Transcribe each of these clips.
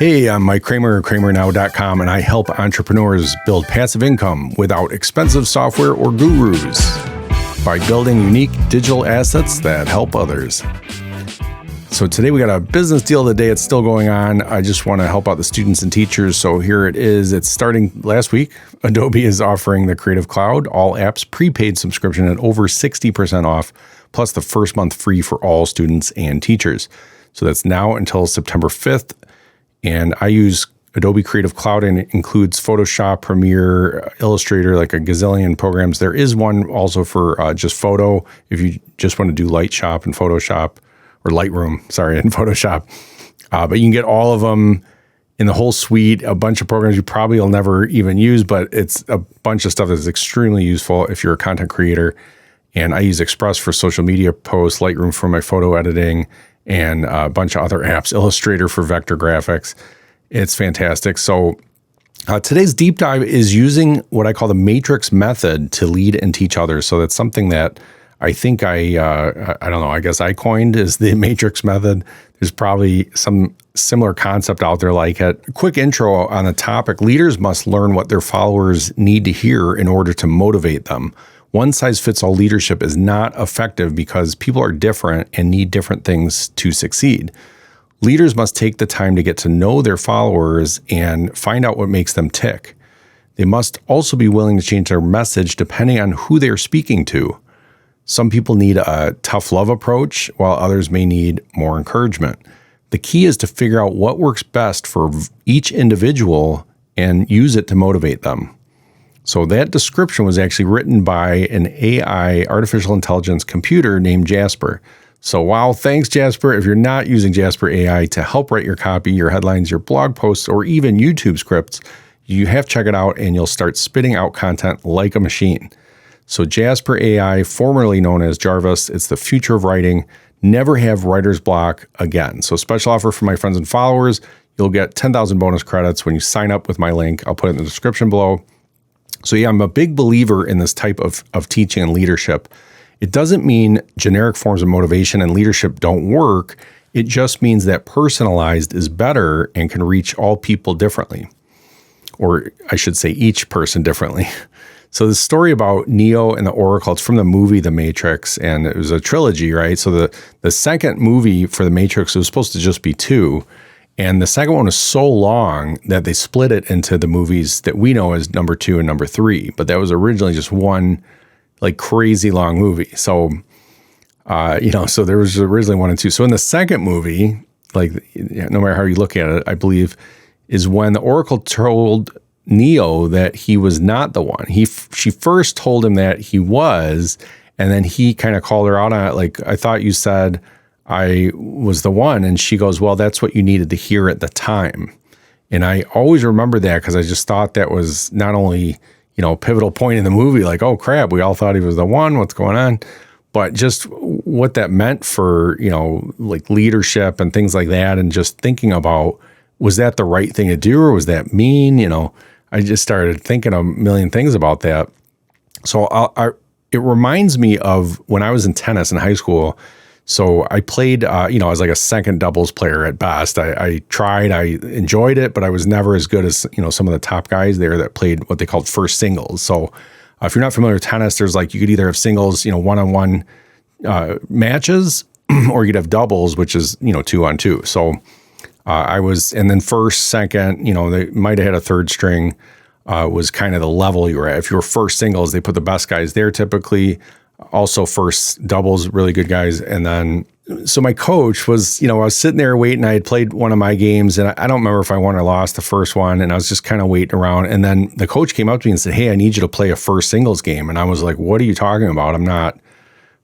Hey, I'm Mike Kramer of KramerNow.com, and I help entrepreneurs build passive income without expensive software or gurus by building unique digital assets that help others. So today we got a business deal of the day. It's still going on. I just want to help out the students and teachers. So here it is. It's starting last week. Adobe is offering the Creative Cloud All Apps prepaid subscription at over 60% off, plus the first month free for all students and teachers. So that's now until September 5th. And I use Adobe Creative Cloud, and it includes Photoshop, Premiere, Illustrator, like a gazillion programs. There is one also for just photo, if you just want to do Lightshop and Photoshop, or Lightroom, sorry, in Photoshop. But you can get all of them in the whole suite, a bunch of programs you probably will never even use, but it's a bunch of stuff that's extremely useful if you're a content creator. And I use Express for social media posts, Lightroom for my photo editing, and a bunch of other apps, Illustrator for vector graphics. It's fantastic. So today's deep dive is using what I call the matrix method to lead and teach others. So that's something that I think I don't know, I guess I coined is the matrix method. There's probably some similar concept out there like it. Quick intro on the topic. Leaders must learn what their followers need to hear in order to motivate them. One-size-fits-all leadership is not effective because people are different and need different things to succeed. Leaders must take the time to get to know their followers and find out what makes them tick. They must also be willing to change their message depending on who they're speaking to. Some people need a tough love approach, while others may need more encouragement. The key is to figure out what works best for each individual and use it to motivate them. So that description was actually written by an AI, artificial intelligence computer named Jasper. So wow, thanks Jasper. If you're not using Jasper AI to help write your copy, your headlines, your blog posts, or even YouTube scripts, you have to check it out and you'll start spitting out content like a machine. So Jasper AI, formerly known as Jarvis, it's the future of writing. Never have writer's block again. So special offer for my friends and followers. You'll get 10,000 bonus credits when you sign up with my link. I'll put it in the description below. So yeah, I'm a big believer in this type of teaching and leadership. It doesn't mean generic forms of motivation and leadership don't work. It just means that personalized is better and can reach all people differently. Or I should say each person differently. So the story about Neo and the Oracle, it's from the movie The Matrix, and it was a trilogy, right? So the second movie for The Matrix, it was supposed to just be two. And the second one was so long that they split it into the movies that we know as number 2 and number 3. But that was originally just one like crazy long movie. So, so there was originally 1 and 2. So in the second movie, like no matter how you look at it, I believe is when the Oracle told Neo that he was not the one. She first told him that he was, and then he kind of called her out on it. Like, I thought you said I was the one. And she goes, well, that's what you needed to hear at the time. And I always remember that because I just thought that was not only, a pivotal point in the movie, like, oh crap, we all thought he was the one, what's going on? But just what that meant for, like leadership and things like that. And just thinking about, was that the right thing to do or was that mean? I just started thinking a million things about that. So it reminds me of when I was in tennis in high school. So I played, as like a second doubles player at best. I tried, I enjoyed it, but I was never as good as, some of the top guys there that played what they called first singles. So if you're not familiar with tennis, there's like, you could either have singles, one-on-one matches, or you'd have doubles, which is, 2-on-2. So I was, and then first, second, they might have had a third string, was kind of the level you were at. If you were first singles, they put the best guys there typically. Also first doubles, really good guys. And then, so my coach was, I was sitting there waiting. I had played one of my games and I don't remember if I won or lost the first one. And I was just kind of waiting around. And then the coach came up to me and said, hey, I need you to play a first singles game. And I was like, what are you talking about? I'm not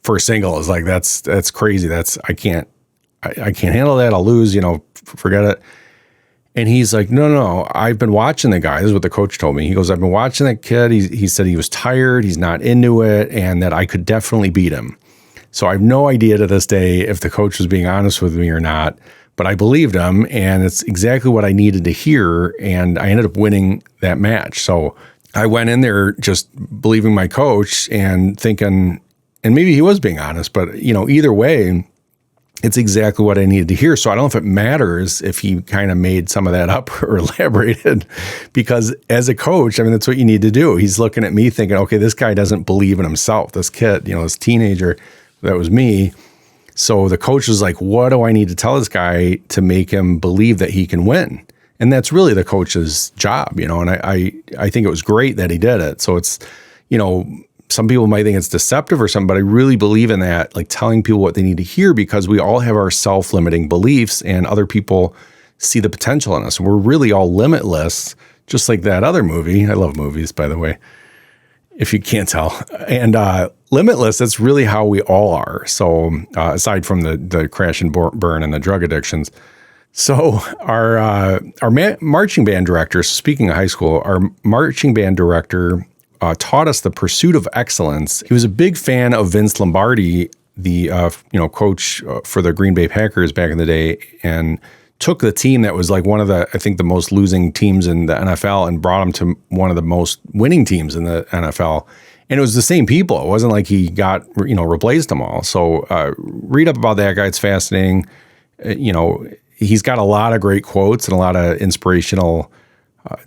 first singles. Like, that's crazy. I can't handle that. I'll lose, forget it. And he's like, no, I've been watching the guy. This is what the coach told me. He goes, I've been watching that kid. He said he was tired. He's not into it, and that I could definitely beat him. So I have no idea to this day if the coach was being honest with me or not, but I believed him, and it's exactly what I needed to hear, and I ended up winning that match. So I went in there just believing my coach and thinking, and maybe he was being honest, but either way, it's exactly what I needed to hear. So I don't know if it matters if he kind of made some of that up or elaborated, because as a coach, I mean, that's what you need to do. He's looking at me thinking, okay, this guy doesn't believe in himself. This kid, this teenager, that was me. So the coach was like, what do I need to tell this guy to make him believe that he can win? And that's really the coach's job, and I think it was great that he did it. So it's, some people might think it's deceptive or something, but I really believe in that, like telling people what they need to hear, because we all have our self-limiting beliefs and other people see the potential in us. We're really all limitless, just like that other movie. I love movies, by the way, if you can't tell. And limitless, that's really how we all are. So aside from the crash and burn and the drug addictions. So our marching band director, speaking of high school, our marching band director taught us the pursuit of excellence. He was a big fan of Vince Lombardi, the coach for the Green Bay Packers back in the day, and took the team that was like one of the, I think, the most losing teams in the NFL and brought them to one of the most winning teams in the NFL. And it was the same people. It wasn't like he got, replaced them all. So read up about that guy. It's fascinating. He's got a lot of great quotes and a lot of inspirational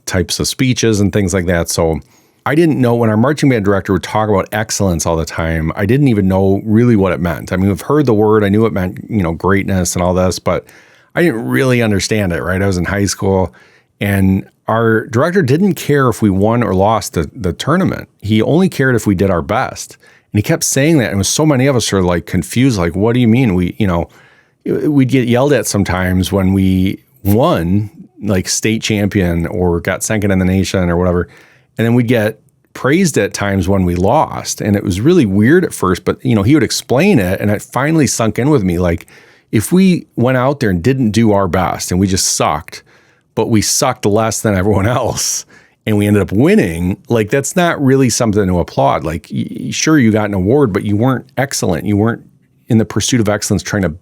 types of speeches and things like that. So I didn't know, when our marching band director would talk about excellence all the time, I didn't even know really what it meant. I mean, I've heard the word. I knew it meant, greatness and all this, but I didn't really understand it, right? I was in high school, and our director didn't care if we won or lost the tournament. He only cared if we did our best. And he kept saying that. And so many of us are like confused, like, what do you mean? We'd get yelled at sometimes when we won, like state champion or got second in the nation or whatever. And then we'd get praised at times when we lost. And it was really weird at first, but he would explain it, and it finally sunk in with me. Like, if we went out there and didn't do our best and we just sucked, but we sucked less than everyone else and we ended up winning, like, that's not really something to applaud. Like, sure, you got an award, but you weren't excellent. You weren't in the pursuit of excellence trying to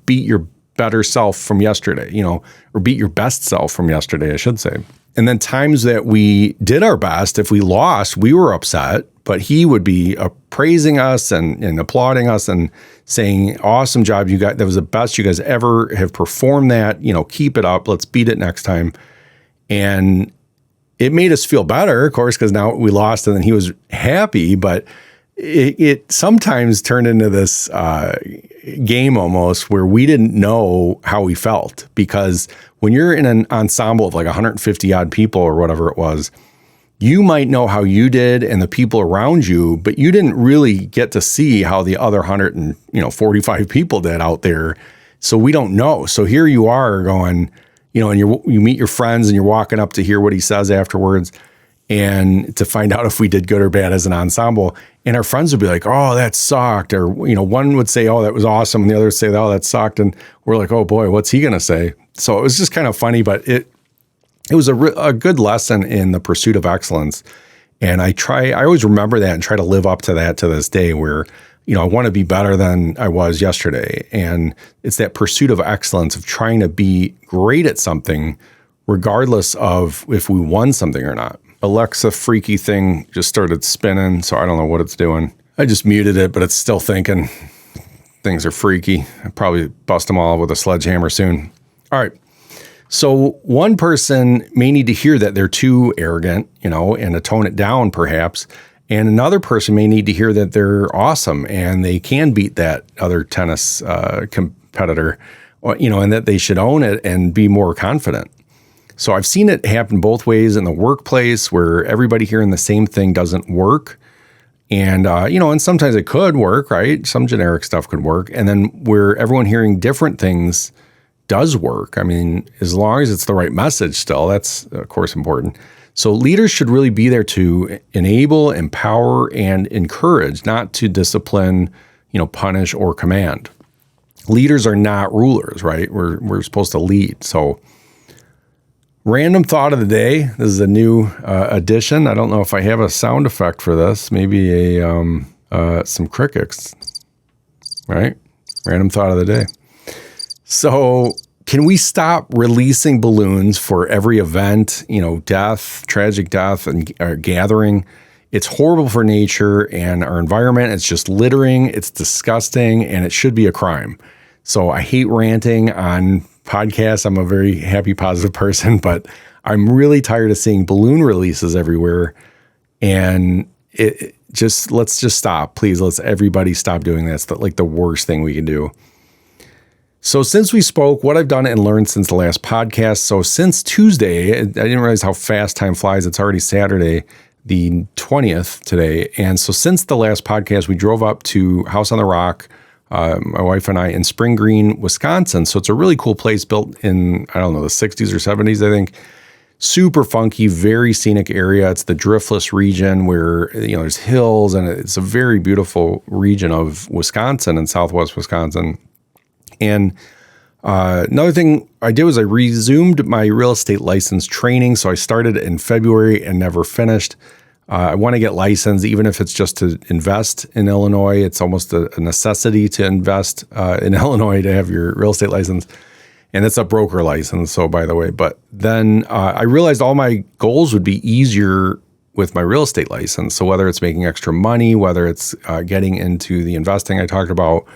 beat your better self from yesterday, or beat your best self from yesterday, I should say. And then times that we did our best, if we lost, we were upset, but he would be praising us and applauding us and saying, awesome job, you guys, that was the best you guys ever have performed that, keep it up, let's beat it next time. And it made us feel better, of course, because now we lost and then he was happy, but it sometimes turned into this game almost where we didn't know how we felt, because when you're in an ensemble of like 150 odd people or whatever it was, you might know how you did and the people around you, but you didn't really get to see how the other 145 people did out there. So we don't know. So here you are going, and you meet your friends and you're walking up to hear what he says afterwards, and to find out if we did good or bad as an ensemble. And our friends would be like, oh, that sucked. Or, one would say, oh, that was awesome. And the other would say, oh, that sucked. And we're like, oh boy, what's he going to say? So it was just kind of funny, but it was a good lesson in the pursuit of excellence. And I always remember that and try to live up to that to this day, where, I want to be better than I was yesterday. And it's that pursuit of excellence of trying to be great at something, regardless of if we won something or not. Alexa freaky thing just started spinning, so I don't know what it's doing. I just muted it, but it's still thinking things are freaky. I'll probably bust them all with a sledgehammer soon. All right. So one person may need to hear that they're too arrogant, and to tone it down perhaps. And another person may need to hear that they're awesome and they can beat that other tennis competitor, and that they should own it and be more confident. So I've seen it happen both ways in the workplace, where everybody hearing the same thing doesn't work. And, and sometimes it could work, right? Some generic stuff could work. And then where everyone hearing different things does work. I mean, as long as it's the right message still, that's of course important. So leaders should really be there to enable, empower, and encourage, not to discipline, punish or command. Leaders are not rulers, right? We're supposed to lead. So random thought of the day. This is a new addition. I don't know if I have a sound effect for this. Maybe some crickets, right? Random thought of the day. So can we stop releasing balloons for every event, death, tragic death, and gathering? It's horrible for nature and our environment. It's just littering. It's disgusting, and it should be a crime. So I hate ranting on podcasts. I'm a very happy, positive person, but I'm really tired of seeing balloon releases everywhere. And let's just stop. Please, let's everybody stop doing that. It's the worst thing we can do. So since we spoke, what I've done and learned since the last podcast. So since Tuesday, I didn't realize how fast time flies. It's already Saturday, the 20th today. And so since the last podcast, we drove up to House on the Rock, my wife and I, in Spring Green, Wisconsin. So it's a really cool place built in, I don't know, the 60s or 70s, I think. Super funky, very scenic area. It's the driftless region where, there's hills, and it's a very beautiful region of Wisconsin and southwest Wisconsin. And another thing I did was I resumed my real estate license training. So I started in February and never finished. I want to get licensed, even if it's just to invest in Illinois. It's almost a necessity to invest in Illinois to have your real estate license. And it's a broker license, so by the way. But then I realized all my goals would be easier with my real estate license. So whether it's making extra money, whether it's getting into the investing I talked about,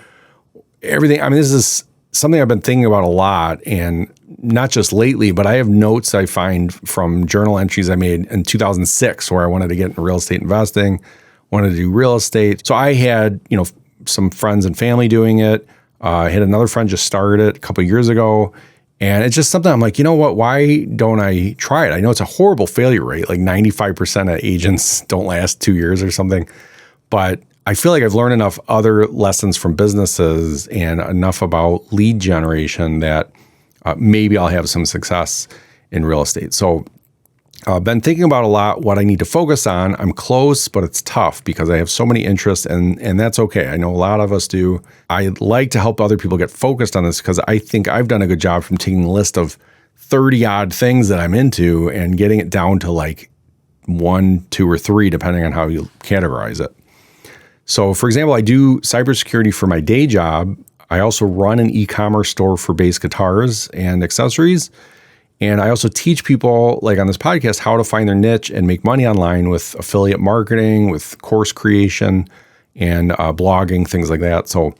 everything. I mean, this is something I've been thinking about a lot, and not just lately, but I have notes I find from journal entries I made in 2006 where I wanted to get into real estate investing, wanted to do real estate. So I had, some friends and family doing it. I had another friend just started it a couple of years ago, and it's just something I'm like, you know what, why don't I try it? I know it's a horrible failure rate, like 95% of agents don't last 2 years or something, but I feel like I've learned enough other lessons from businesses and enough about lead generation that maybe I'll have some success in real estate. So I've been thinking about a lot what I need to focus on. I'm close, but it's tough because I have so many interests, and that's okay. I know a lot of us do. I like to help other people get focused on this because I think I've done a good job from taking a list of 30 odd things that I'm into and getting it down to like 1, 2, or 3, depending on how you categorize it. So for example, I do cybersecurity for my day job. I also run an e-commerce store for bass guitars and accessories. And I also teach people, like on this podcast, how to find their niche and make money online with affiliate marketing, with course creation, and blogging, things like that. So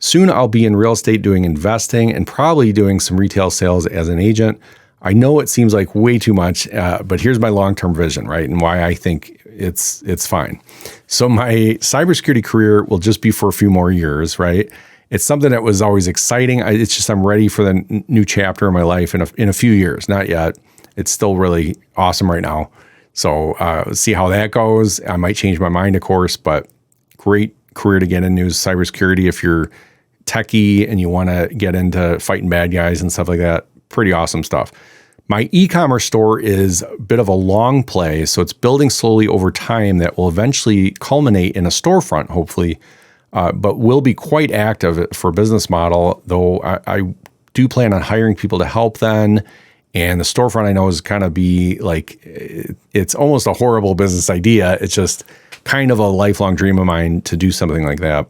soon I'll be in real estate doing investing and probably doing some retail sales as an agent. I know it seems like way too much, but here's my long-term vision, right? And why I think it's fine. So my cybersecurity career will just be for a few more years, right? It's something that was always exciting. It's just I'm ready for the new chapter in my life in a few years. Not yet. It's still really awesome right now. So see how that goes. I might change my mind, of course, but great career to get into is cybersecurity. If you're techie and you want to get into fighting bad guys and stuff like that, pretty awesome stuff. My e-commerce store is a bit of a long play, so it's building slowly over time that will eventually culminate in a storefront, hopefully, but will be quite active for a business model, though I do plan on hiring people to help then. And the storefront I know is kind of be like, it's almost a horrible business idea. It's just kind of a lifelong dream of mine to do something like that.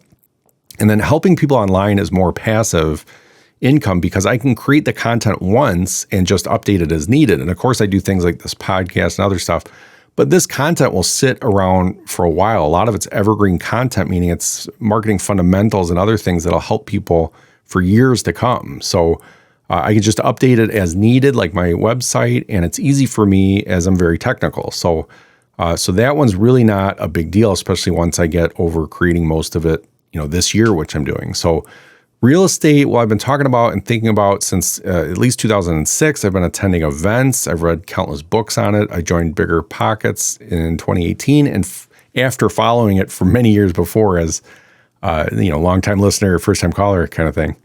And then helping people online is more passive income because I can create the content once and just update it as needed. And of course, I do things like this podcast and other stuff, but this content will sit around for a while. A lot of it's evergreen content, meaning it's marketing fundamentals and other things that'll help people for years to come. So I can just update it as needed, like my website, and it's easy for me as I'm very technical. So that one's really not a big deal, especially once I get over creating most of it, this year, which I'm doing. So real estate, well, I've been talking about and thinking about since at least 2006. I've been attending events. I've read countless books on it. I joined Bigger Pockets in 2018. And after following it for many years before as, longtime listener, first-time caller kind of thing.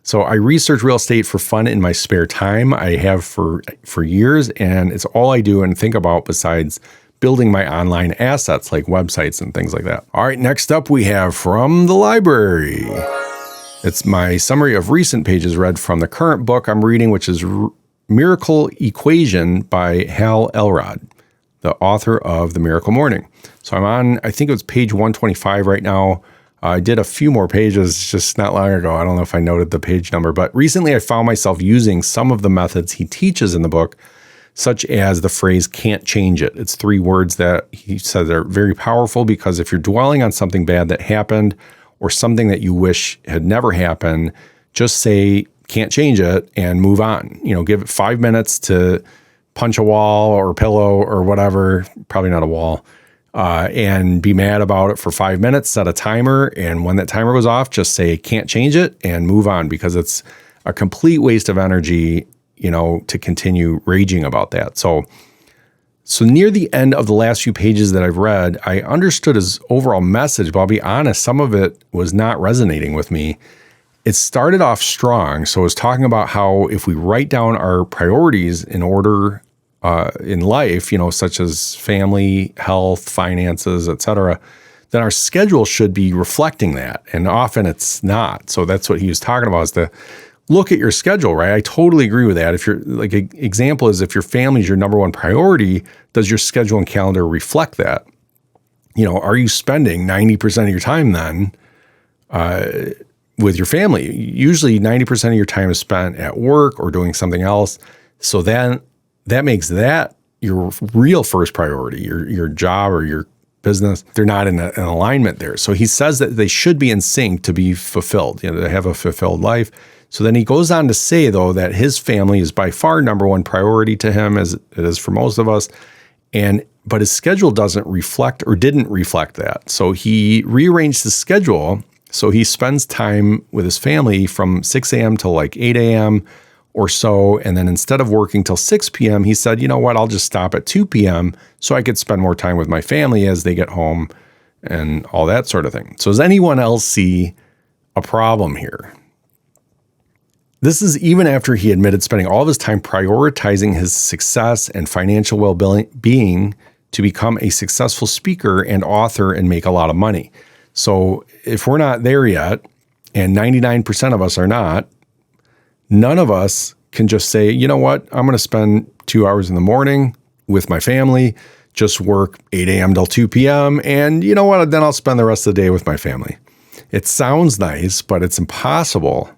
So I research real estate for fun in my spare time. I have for years, and it's all I do and think about besides building my online assets like websites and things like that. All right, next up we have from the library. It's my summary of recent pages read from the current book I'm reading, which is Miracle Equation by Hal Elrod, the author of The Miracle Morning. So I'm on, I think it was page 125 right now. I did a few more pages just not long ago. I don't know if I noted the page number, but recently I found myself using some of the methods he teaches in the book, such as the phrase "can't change it." It's 3 words that he says are very powerful because if you're dwelling on something bad that happened or something that you wish had never happened, just say, can't change it and move on. Give it 5 minutes to punch a wall or a pillow or whatever, probably not a wall, and be mad about it for 5 minutes, set a timer. And when that timer goes off, just say, can't change it and move on, because it's a complete waste of energy, to continue raging about that. So near the end of the last few pages that I've read, I understood his overall message, but I'll be honest, some of it was not resonating with me. It started off strong. So it was talking about how if we write down our priorities in order in life, such as family, health, finances, etc., then our schedule should be reflecting that. And often it's not. So that's what he was talking about, is to look at your schedule, right? I totally agree with that. If you're like, an example is if your family is your number one priority, does your schedule and calendar reflect that? Are you spending 90% of your time then with your family? Usually 90% of your time is spent at work or doing something else. So then that makes that your real first priority, your job or your business. They're not in an alignment there. So he says that they should be in sync to be fulfilled, to have a fulfilled life. So then he goes on to say, though, that his family is by far number one priority to him, as it is for most of us. But his schedule doesn't reflect or didn't reflect that. So he rearranged his schedule. So he spends time with his family from 6 a.m. to like 8 a.m. or so. And then instead of working till 6 p.m., he said, you know what, I'll just stop at 2 p.m. so I could spend more time with my family as they get home and all that sort of thing. So does anyone else see a problem here? This is even after he admitted spending all of his time prioritizing his success and financial well-being to become a successful speaker and author and make a lot of money. So if we're not there yet, and 99% of us are not, none of us can just say, you know what, I'm going to spend 2 hours in the morning with my family, just work 8 a.m. till 2 p.m. And you know what, then I'll spend the rest of the day with my family. It sounds nice, but it's impossible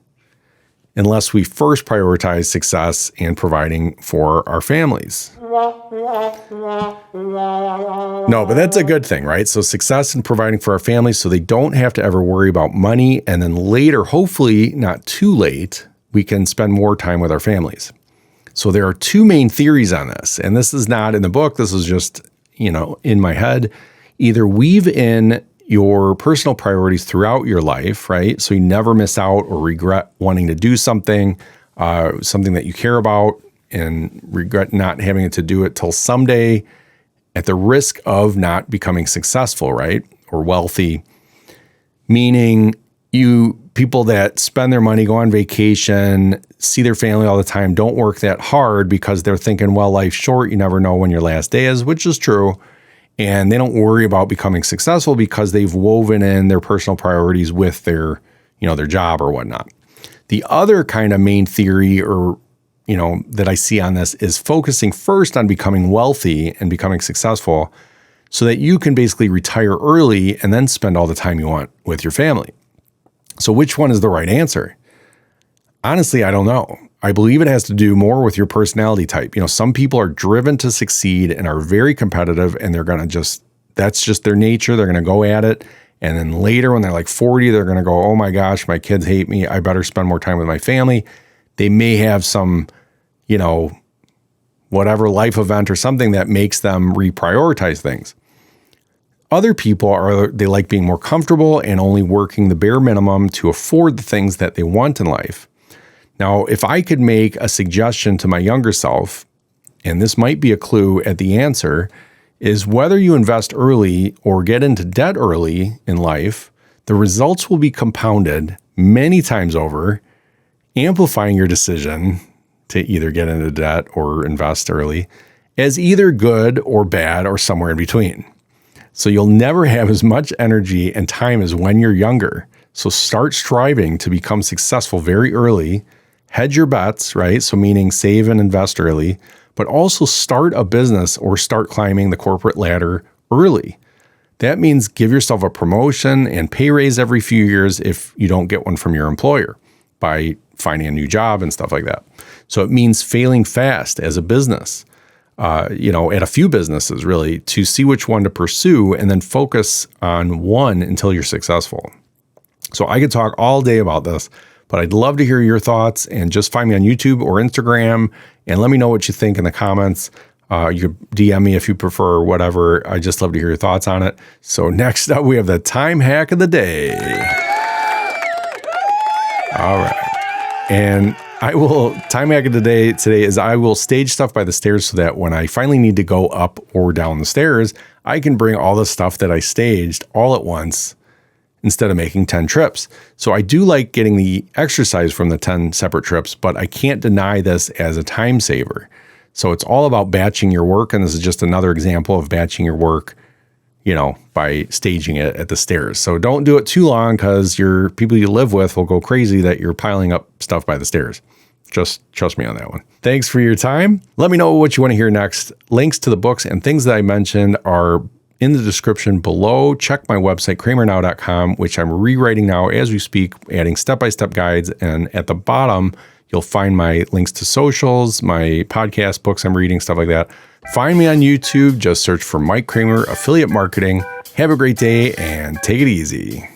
unless we first prioritize success and providing for our families. No, but that's a good thing, right? So success and providing for our families so they don't have to ever worry about money. And then later, hopefully not too late, we can spend more time with our families. So there are two main theories on this. And this is not in the book. This is just, in my head. Either weave in your personal priorities throughout your life, right? So you never miss out or regret wanting to do something, something that you care about, and regret not having to do it till someday at the risk of not becoming successful, right? Or wealthy. Meaning people that spend their money, go on vacation, see their family all the time, don't work that hard because they're thinking, well, life's short. You never know when your last day is, which is true. And they don't worry about becoming successful because they've woven in their personal priorities with their job or whatnot. The other kind of main theory that I see on this is focusing first on becoming wealthy and becoming successful so that you can basically retire early and then spend all the time you want with your family. So which one is the right answer? Honestly, I don't know. I believe it has to do more with your personality type. Some people are driven to succeed and are very competitive, and they're going to that's just their nature. They're going to go at it. And then later when they're like 40, they're going to go, oh my gosh, my kids hate me. I better spend more time with my family. They may have some, whatever life event or something that makes them reprioritize things. Other people they like being more comfortable and only working the bare minimum to afford the things that they want in life. Now, if I could make a suggestion to my younger self, and this might be a clue at the answer, is whether you invest early or get into debt early in life, the results will be compounded many times over, amplifying your decision to either get into debt or invest early as either good or bad or somewhere in between. So you'll never have as much energy and time as when you're younger. So start striving to become successful very early. Hedge your bets, right? So meaning save and invest early, but also start a business or start climbing the corporate ladder early. That means give yourself a promotion and pay raise every few years if you don't get one from your employer by finding a new job and stuff like that. So it means failing fast as a business, at a few businesses really, to see which one to pursue and then focus on one until you're successful. So I could talk all day about this, But I'd love to hear your thoughts, and just find me on YouTube or Instagram and let me know what you think in the comments. You can DM me if you prefer, or whatever. I just love to hear your thoughts on it. So next up, we have the time hack of the day. All right. And time hack of the day today is I will stage stuff by the stairs so that when I finally need to go up or down the stairs, I can bring all the stuff that I staged all at once instead of making 10 trips. So I do like getting the exercise from the 10 separate trips, but I can't deny this as a time saver. So it's all about batching your work. And this is just another example of batching your work, by staging it at the stairs. So don't do it too long, because your people you live with will go crazy that you're piling up stuff by the stairs. Just trust me on that one. Thanks for your time. Let me know what you want to hear next. Links to the books and things that I mentioned are in the description below. Check my website, kramernow.com, which I'm rewriting now as we speak, adding step-by-step guides. And at the bottom, you'll find my links to socials, my podcast, books I'm reading, stuff like that. Find me on YouTube. Just search for Mike Kramer Affiliate Marketing. Have a great day and take it easy.